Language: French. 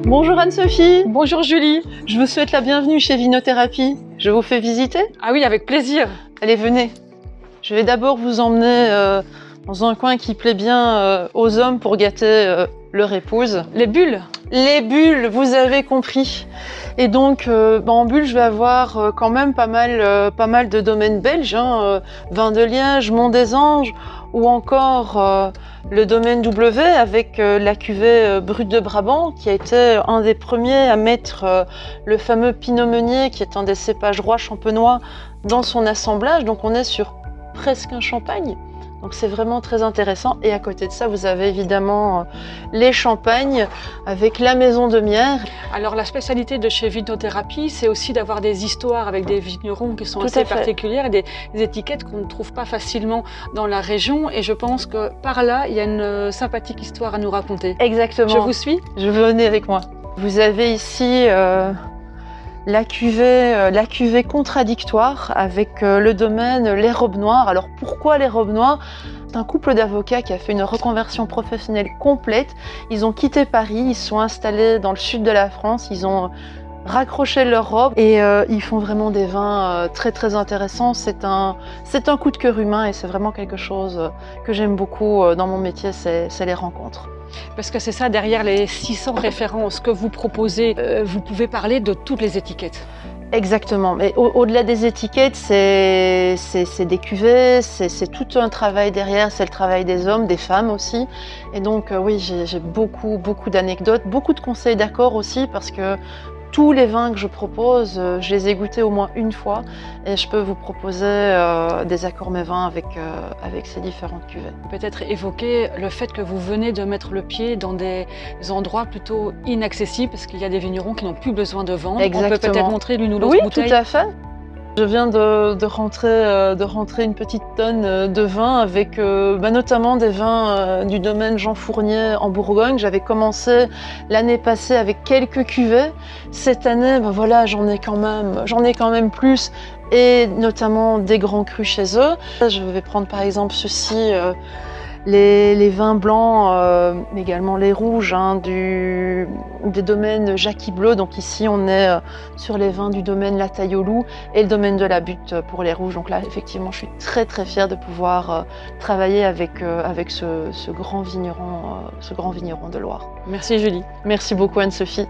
Bonjour Anne-Sophie. Bonjour Julie. Je vous souhaite la bienvenue chez Vinothérapie. Je vous fais visiter? Ah oui, avec plaisir. Allez, venez. Je vais d'abord vous emmener dans un coin qui plaît bien aux hommes pour gâter leur épouse. Les bulles. Les bulles, vous avez compris. Et donc, en bulle, je vais avoir quand même pas mal de domaines belges, Vin de Liège, Mont des Anges, ou encore le domaine W avec la cuvée Brut de Brabant, qui a été un des premiers à mettre le fameux Pinot Meunier, qui est un des cépages rois champenois, dans son assemblage. Donc on est sur presque un champagne. Donc c'est vraiment très intéressant. Et à côté de ça, vous avez évidemment les champagnes avec la maison de Miers. Alors la spécialité de chez Vinothérapie, c'est aussi d'avoir des histoires avec des vignerons qui sont assez particulières et des étiquettes qu'on ne trouve pas facilement dans la région. Et je pense que par là, il y a une sympathique histoire à nous raconter. Exactement. Je vous suis? Je veux venir avec moi. Vous avez ici la cuvée contradictoire avec le domaine Les Robes Noires. Alors pourquoi Les Robes Noires? C'est un couple d'avocats qui a fait une reconversion professionnelle complète. Ils ont quitté Paris, ils sont installés dans le sud de la France, ils ont raccroché leurs robes et ils font vraiment des vins très très intéressants. C'est un coup de cœur humain et c'est vraiment quelque chose que j'aime beaucoup dans mon métier, c'est les rencontres. Parce que c'est ça, derrière les 600 références que vous proposez, vous pouvez parler de toutes les étiquettes. Exactement, mais au-delà des étiquettes, c'est des cuvées, c'est tout un travail derrière, c'est le travail des hommes, des femmes aussi. Et donc oui, j'ai beaucoup d'anecdotes, beaucoup de conseils d'accords aussi, parce que tous les vins que je propose, je les ai goûtés au moins une fois et je peux vous proposer des accords mes vins avec ces différentes cuvées. Peut-être évoquer le fait que vous venez de mettre le pied dans des endroits plutôt inaccessibles parce qu'il y a des vignerons qui n'ont plus besoin de vendre. Exactement. On peut peut-être montrer l'une ou l'autre bouteille. Oui, tout à fait. Je viens de rentrer une petite tonne de vin avec notamment des vins du domaine Jean Fournier en Bourgogne. J'avais commencé l'année passée avec quelques cuvées. Cette année, voilà, j'en ai quand même plus, et notamment des grands crus chez eux. Je vais prendre par exemple ceci. Les vins blancs, mais également les rouges des domaines Jackie Bleu. Donc ici on est sur les vins du domaine La Taille au Loup et le domaine de la Butte pour les rouges. Donc là effectivement je suis très très fière de pouvoir travailler avec ce grand vigneron de Loire. Merci Julie. Merci beaucoup Anne-Sophie.